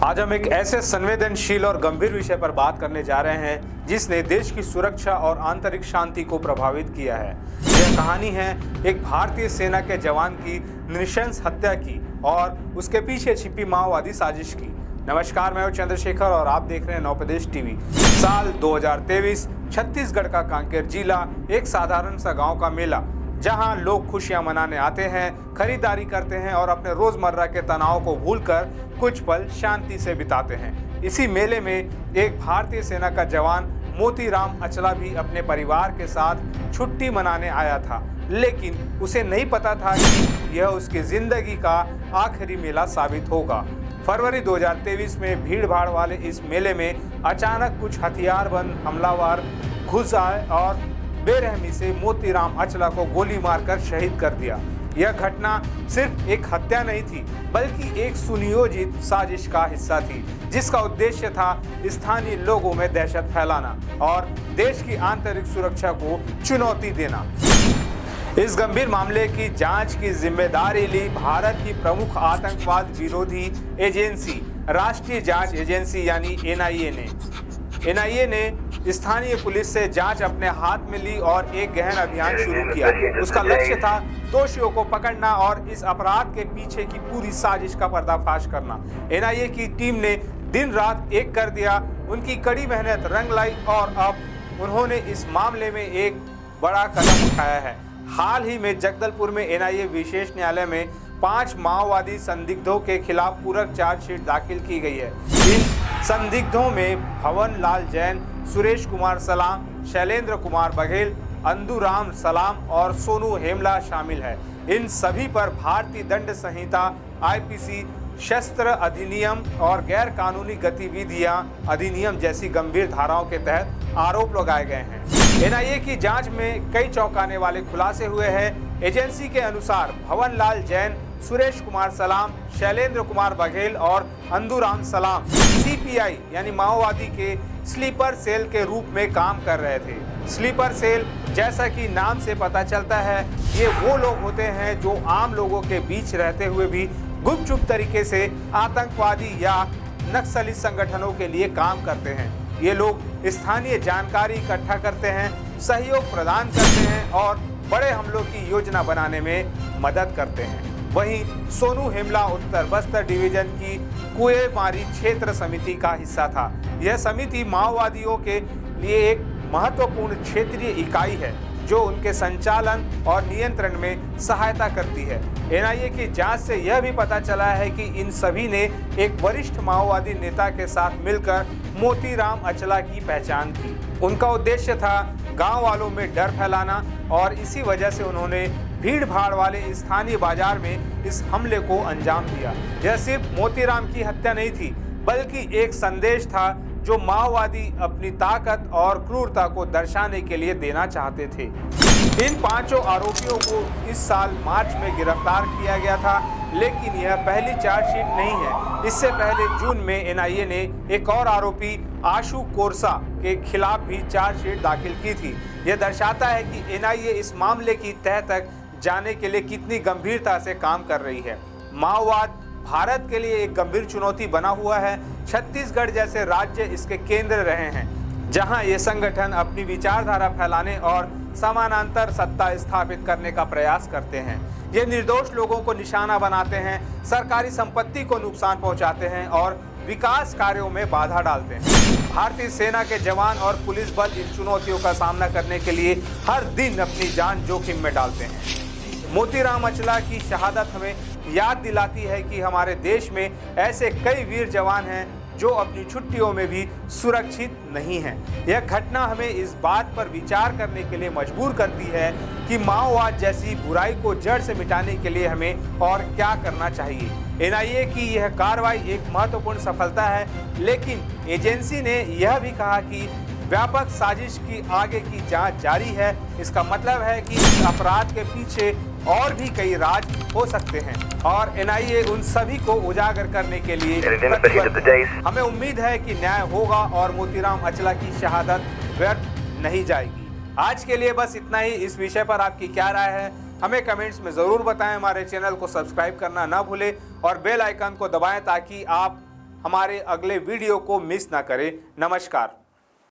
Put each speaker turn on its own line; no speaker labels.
आज हम एक ऐसे संवेदनशील और गंभीर विषय पर बात करने जा रहे हैं जिसने देश की सुरक्षा और आंतरिक शांति को प्रभावित किया है। यह कहानी है एक भारतीय सेना के जवान की नृशंस हत्या की और उसके पीछे छिपी माओवादी साजिश की। नमस्कार, मैं हूं चंद्रशेखर और आप देख रहे हैं नवप्रदेश टीवी। साल 2023 छत्तीसगढ़ का कांकेर जिला एक साधारण सा गाँव का मेला, जहां लोग खुशियां मनाने आते हैं, खरीदारी करते हैं और अपने रोजमर्रा के तनाव को भूलकर कुछ पल शांति से बिताते हैं। इसी मेले में एक भारतीय सेना का जवान मोतीराम अचला भी अपने परिवार के साथ छुट्टी मनाने आया था, लेकिन उसे नहीं पता था कि यह उसकी जिंदगी का आखिरी मेला साबित होगा। फरवरी 2023 में भीड़ भाड़ वाले इस मेले में अचानक कुछ हथियारबंद हमलावर घुस आए और बेरहमी से मोतीराम अचला को गोली मारकर शहीद कर दिया। यह घटना सिर्फ एक हत्या नहीं थी, बल्कि एक सुनियोजित साजिश का हिस्सा थी, जिसका उद्देश्य था स्थानीय लोगों में दहशत फैलाना और देश की आंतरिक सुरक्षा को चुनौती देना। इस गंभीर मामले की जांच की जिम्मेदारी ली भारत की प्रमुख आतंकवाद विरोधी एजेंसी राष्ट्रीय जांच एजेंसी यानी एनआईए ने। एनआईए ने स्थानीय पुलिस से जांच अपने हाथ में ली और एक गहन अभियान शुरू किया। उसका लक्ष्य था दोषियों को पकड़ना और इस अपराध के पीछे की पूरी साजिश का पर्दाफाश करना। एनआईए की टीम ने दिन रात एक कर दिया। उनकी कड़ी मेहनत रंग लाई और अब उन्होंने इस मामले में एक बड़ा कदम उठाया है। हाल ही में जगदलपुर में एनआईए विशेष न्यायालय में 5 माओवादी संदिग्धों के खिलाफ पूरक चार्जशीट दाखिल की गई है। इन संदिग्धों में भवन लाल जैन, सुरेश कुमार सलाम, शैलेंद्र कुमार बघेल, अंदुराम सलाम और सोनू हेमला शामिल है। इन सभी पर भारतीय दंड संहिता, आईपीसी, शस्त्र अधिनियम और गैर कानूनी गतिविधियां अधिनियम जैसी गंभीर धाराओं के तहत आरोप लगाए गए हैं। एनआईए की जांच में कई चौंकाने वाले खुलासे हुए हैं। एजेंसी के अनुसार भवन लाल जैन, सुरेश कुमार सलाम, शैलेंद्र कुमार बघेल और अंदुराम सलाम सीपीआई यानी माओवादी के स्लीपर सेल के रूप में काम कर रहे थे। स्लीपर सेल, जैसा कि नाम से पता चलता है, ये वो लोग होते हैं जो आम लोगों के बीच रहते हुए भी गुपचुप तरीके से आतंकवादी या नक्सली संगठनों के लिए काम करते हैं। ये लोग स्थानीय जानकारी इकट्ठा करते हैं, सहयोग प्रदान करते हैं और बड़े हमलों की योजना बनाने में मदद करते हैं। वहीं सोनू हेमला उत्तर बस्तर डिवीजन की कुएमारी क्षेत्र समिति का हिस्सा था। यह समिति माओवादियों के लिए एक महत्वपूर्ण क्षेत्रीय इकाई है जो उनके संचालन और नियंत्रण में सहायता करती है। एनआईए की जांच से यह भी पता चला है कि इन सभी ने एक वरिष्ठ माओवादी नेता के साथ मिलकर मोतीराम अचला की पहचान की। उनका उद्देश्य था गांव वालों में डर फैलाना और इसी वजह से उन्होंने भीड़ भाड़ वाले स्थानीय बाजार में इस हमले को अंजाम दिया। यह सिर्फ मोतीराम की हत्या नहीं थी, बल्कि एक संदेश था जो माओवादी अपनी ताकत और क्रूरता को दर्शाने के लिए देना चाहते थे। इन 5 आरोपियों को इस साल मार्च में गिरफ्तार किया गया था, लेकिन यह पहली चार्जशीट नहीं है। इससे पहले जून में एनआईए ने एक और आरोपी आशु कोरसा के खिलाफ भी चार्जशीट दाखिल की थी। यह दर्शाता है कि एनआईए इस मामले की तह तक जाने के लिए कितनी गंभीरता से काम कर रही है। माओवाद भारत के लिए एक गंभीर चुनौती बना हुआ है। छत्तीसगढ़ जैसे राज्य इसके केंद्र रहे हैं, जहां ये संगठन अपनी विचारधारा फैलाने और समानांतर सत्ता स्थापित करने का प्रयास करते हैं। ये निर्दोष लोगों को निशाना बनाते हैं, सरकारी संपत्ति को नुकसान पहुंचाते हैं और विकास कार्यों में बाधा डालते हैं। भारतीय सेना के जवान और पुलिस बल इन चुनौतियों का सामना करने के लिए हर दिन अपनी जान जोखिम में डालते हैं। मोतीराम अचला की शहादत हमें याद दिलाती है कि हमारे देश में ऐसे कई वीर जवान हैं जो अपनी छुट्टियों में भी सुरक्षित नहीं हैं। यह घटना हमें इस बात पर विचार करने के लिए मजबूर करती है कि माओवाद जैसी बुराई को जड़ से मिटाने के लिए हमें और क्या करना चाहिए। एनआईए की यह कार्रवाई एक महत्वपूर्ण सफलता है, लेकिन एजेंसी ने यह भी कहा कि व्यापक साजिश की आगे की जांच जारी है। इसका मतलब है कि इस अपराध के पीछे और भी कई राज हो सकते हैं और एनआईए उन सभी को उजागर करने के लिए प्रतिबद्ध है। हमें उम्मीद है कि न्याय होगा और मोतीराम अचला की शहादत व्यर्थ नहीं जाएगी। आज के लिए बस इतना ही। इस विषय पर आपकी क्या राय है हमें कमेंट्स में ज़रूर बताएं। हमारे चैनल को सब्सक्राइब करना ना भूलें और बेल आइकन को दबाएं ताकि आप हमारे अगले वीडियो को मिस ना करें। नमस्कार।